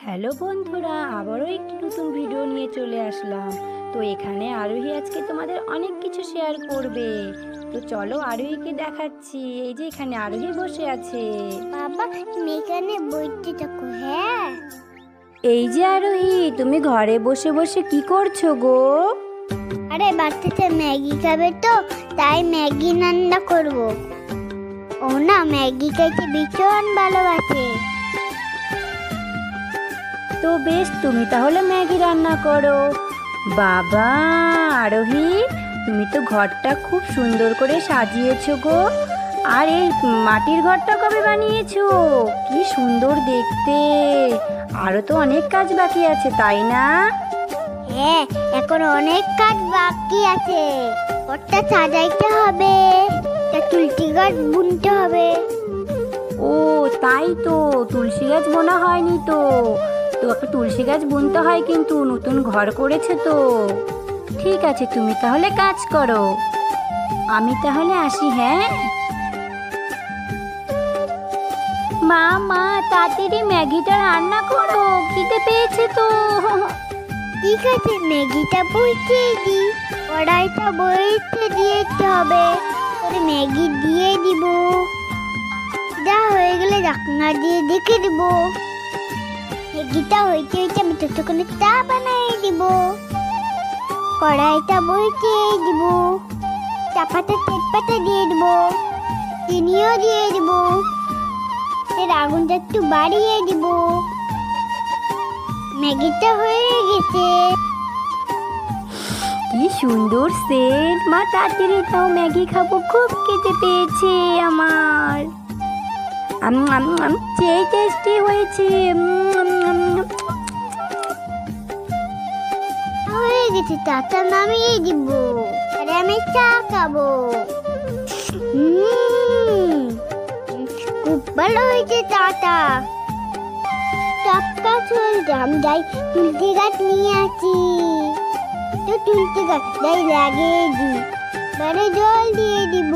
Hello বন্ধুরা, আবারও একটি নতুন ভিডিও নিয়ে চলে আসলাম। তো এখানে আরোহী আজকে তোমাদের অনেক কিছু শেয়ার করবে। তো চলো আরোহীকে দেখাচ্ছি। এই যে এখানে আরোহী বসে আছে। বাবা, তুমি এখানে বইতে থাকো। হ্যাঁ, এই যে আরোহী, তুমি ঘরে বসে বসে কি করছো গো? আরে বাচ্চাটা ম্যাগি খাবে তো, তাই ম্যাগি রান্না করব। ও না ম্যাগি খাইতে ভীষণ ভালোবাসে। তো বেশ, তুমি তাহলে ম্যাগি রান্না করো। বাবা আরোহী, তুমি তো ঘরটা খুব সুন্দর করে সাজিয়েছো গো। আর এই মাটির ঘরটা কবে বানিয়েছো? কি সুন্দর দেখতে। আরো তো অনেক কাজ বাকি আছে, তাই না? হ্যাঁ, এখন অনেক কাজ বাকি আছে। ঘরটা সাজাইতে হবে, তা তুলসী গাছ বুনতে হবে। ও তাই তো, তুলসী গাছ বোনা হয়নি তো। তো একটা তুলসী গাছ বুনতে হয়, কিন্তু নতুন ঘর করেছে তো। ঠিক আছে, তুমি তাহলে কাজ করো, আমি তাহলে আসি। হ্যাঁ মা, মা তাড়াতাড়ি ম্যাগিটা রান্না করো, খিদে পেয়েছে তো। ঠিক আছে, ম্যাগিটা বইতে দি। কড়াইটা বইতে দিতে হবে, করে ম্যাগি দিয়ে দিব। যা হয়ে গেলে ঢাকনা দিয়ে দেখে দিব। ম্যাগিটা হইতে হইতে আমি ততক্ষণে চা বানাই দিব। কড়াইটা বইতে দিব, চা পাতা তেজপাতা দিয়ে দিব, চিনিও দিয়ে দিব। এর আগুনটা একটু বাড়িয়ে দিব। ম্যাগিটা হয়ে গেছে। কি সুন্দর সেন্ট। মা তাড়াতাড়ি দাও, ম্যাগি খাবো, খুব খেতে পেয়েছে আমার। সেই টেস্টি হয়েছে। হয়ে গেছে, চাটা নামিয়ে দিব। আরে আমি চা খাবো। খুব ভালো হয়েছে চাটা। টাটকা চলছে, আমি যাই তুলসী গাছ নিয়ে আসি। তো তুলসী গাছ যাই লাগিয়ে দি, মানে জল দিয়ে দিব।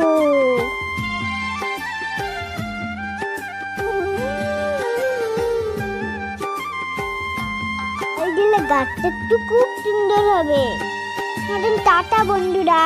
এই দিলে গাছটা একটু খুব সুন্দর হবে। টাটা বন্ধুরা।